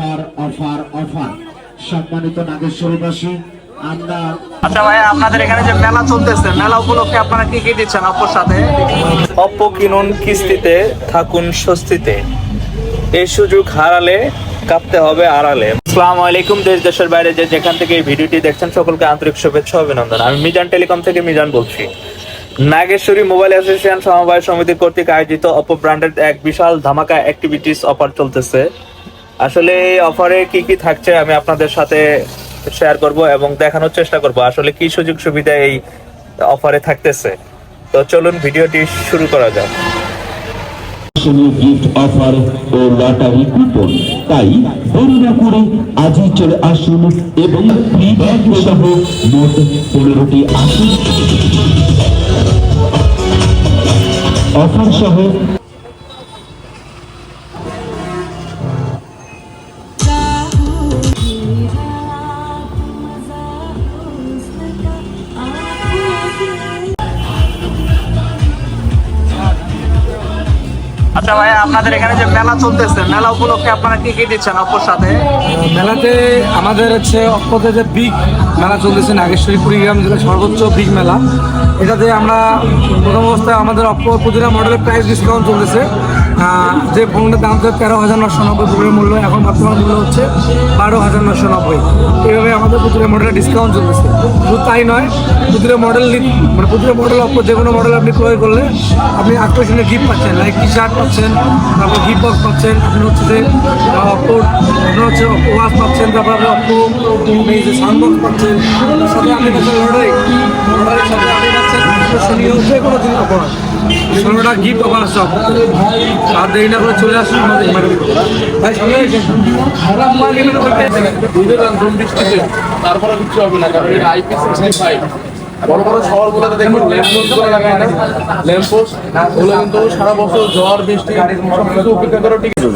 Offer offer offer সম্মানিত নাগেশ্বরীবাসী আমরা। আচ্ছা ভাই, আপনাদের এখানে যে মেলা চলতেছে, মেলা উপলক্ষে আপনারা কি কি দিচ্ছেন অপ্পোর সাথে? অপ্পো কিনুন কিস্তিতে, থাকুন স্বস্তিতে, এই সুযোগ হারালে কাঁপতে হবে আড়ালে। আসসালামু আলাইকুম, দেশ দেশের বাইরে যে যেখান থেকে এই ভিডিওটি দেখছেন সকলকে আন্তরিক শুভেচ্ছা অভিনন্দন। আমি মিজান টেলিকম থেকে মিজান বলছি। নাগেশ্বরী মোবাইল অ্যাসোসিয়েশন সমবায় সমিতি কর্তৃক আয়োজিত অপ্পো ব্র্যান্ডের এক বিশাল ধামাকা অ্যাক্টিভিটিস অফার চলতেছে। আসলে এই অফারে কি কি থাকছে আমি আপনাদের সাথে শেয়ার করব এবং দেখানোর চেষ্টা করব আসলে কি সুযোগ সুবিধা এই অফারে থাকতেছে। তো চলুন ভিডিওটি শুরু করা যাক। গিফট অফার ও লটারি কুপন, তাই দেরি না করে আজই চলে আসুন এবং ফ্রি ব্যাগ সহ মোট 15টি আসুন অফার সহ। আচ্ছা ভাই, আপনাদের এখানে যে মেলা চলতেছে, মেলা উপলক্ষে আপনারা কি কি দিচ্ছেন অপ্পোর সাথে? মেলাতে আমাদের হচ্ছে অপ্পোতে যে বিগ মেলা চলতেছে, নাগেশ্বরী কুড়িগ্রাম জেলার সর্বোচ্চ বিগ মেলা। এটাতে আমরা প্রথম অবস্থায় আমাদের অপ্পোর প্রতিটা মডেলের প্রাইস ডিসকাউন্ট চলতেছে। যে ফোনটার দাম ছিল 13,990 পুরোর মূল্য, এখন বর্তমান মূল্য হচ্ছে 12,990। এইভাবে আমাদের প্রতিটা মডেলের ডিসকাউন্ট চলতেছে। শুধু তাই নয়, প্রতিটা মডেল অপ্পো যে কোনো মডেল আপনি ক্রয় করলে আপনি আকর্ষণীয় গিফট পাচ্ছেন, লাইক টি শার্ট পাচ্ছেন, তারপর গিফট বক্স পাচ্ছেন, আপনি হচ্ছে যে অপ্পো ওয়াচ পাচ্ছেন, তারপর আপনি অপ্পো এই যে সাউন্ড বক্স পাচ্ছেন, সাথে আপনি পাচ্ছেন লটারির সাথে আপনি পাচ্ছেন আকর্ষণীয় যে কোনো জিনিস অফার, 16টা গিফট অফার সব। আর দেরি না করে চলে আসুন আমাদের ভাই সঙ্গে তারপরে কিছু হবে না, কারণ এটা IP65 বড় বড় শহরগুলোতে দেখবেন ল্যাম্পপোস্টগুলো লাগায় না, ল্যাম্পপোস্ট ওগুলো কিন্তু সারা বছর ঝড় বৃষ্টি সব কিছু উপেক্ষা করে ঠিক আছে।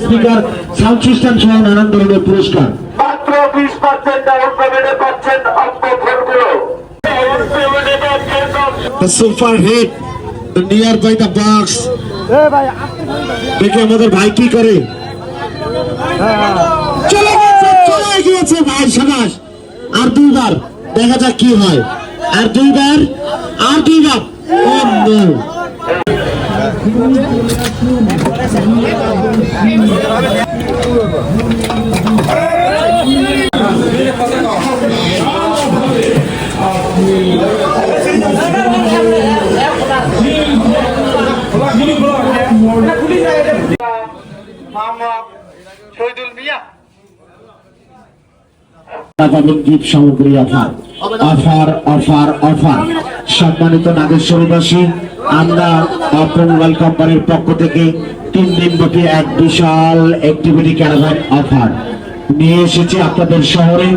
স্পিকার, সাউন্ড সিস্টেম সহ নানান ধরনের পুরস্কার। মাত্র 20% ডাউন পেমেন্টে পাচ্ছেন অপ্পো ফোনগুলো। The super hit, the nearby the box। দেখে আমাদের ভাই কি করে, চলে গিয়েছে ভাই, সাবাস। আর দুইবার দেখা যাক কি হয়, আর দুইবার ও নো। গিফট সামগ্রী অফার অফার অফার অফার সম্মানিত নাগেশ্বরীবাসী, আমরা অপ্পো মোবাইল কোম্পানির পক্ষ থেকে 3 দিন ব্যাপী এক বিশাল অ্যাক্টিভিটি ক্যারাভান অফার নিয়ে এসেছি আপনাদের শহরে।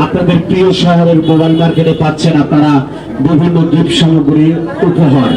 আপনাদের প্রিয় শহরের মোবাইল মার্কেটে পাচ্ছেন আপনারা বিভিন্ন গিফট সামগ্রী উপহার।